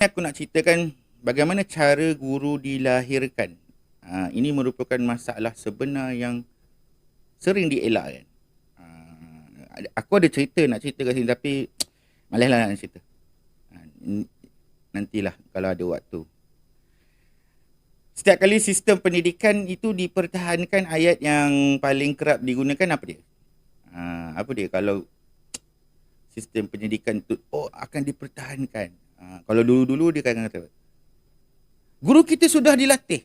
Aku nak ceritakan bagaimana cara guru dilahirkan. Ini merupakan masalah sebenar yang sering dielakkan. Aku ada cerita nak cerita kat sini tapi malaslah nak cerita. Nantilah kalau ada waktu. Setiap kali sistem pendidikan itu dipertahankan, ayat yang paling kerap digunakan apa dia? Apa dia kalau sistem pendidikan tu akan dipertahankan. Kalau dulu-dulu dia akan kata guru kita sudah dilatih.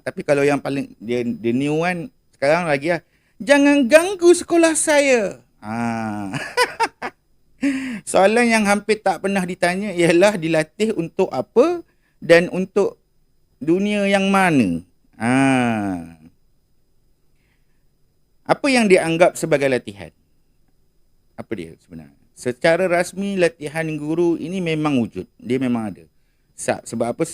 Tapi kalau yang paling dia the new one sekarang lagi jangan ganggu sekolah saya. Soalan yang hampir tak pernah ditanya ialah dilatih untuk apa dan untuk dunia yang mana. Apa yang dianggap sebagai latihan? Apa dia sebenarnya? Secara rasmi latihan guru ini memang wujud. Dia memang ada. Sebab apa?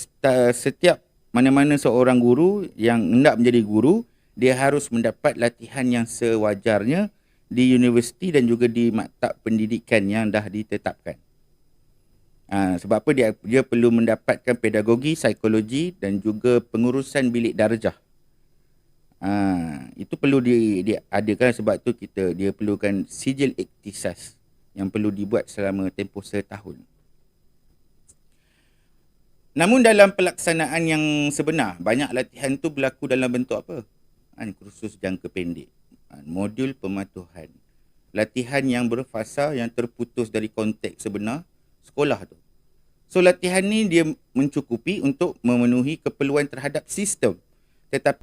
Setiap mana-mana seorang guru yang hendak menjadi guru, dia harus mendapat latihan yang sewajarnya di universiti dan juga di maktab pendidikan yang dah ditetapkan. Sebab apa? Dia perlu mendapatkan pedagogi, psikologi dan juga pengurusan bilik darjah. Itu perlu diadakan, sebab tu dia perlukan sijil iktisas yang perlu dibuat selama tempoh setahun. Namun dalam pelaksanaan yang sebenar, banyak latihan tu berlaku dalam bentuk apa? Kursus jangka pendek, modul pematuhan, latihan yang berfasa yang terputus dari konteks sebenar sekolah tu. So latihan ni dia mencukupi untuk memenuhi keperluan terhadap sistem, tetapi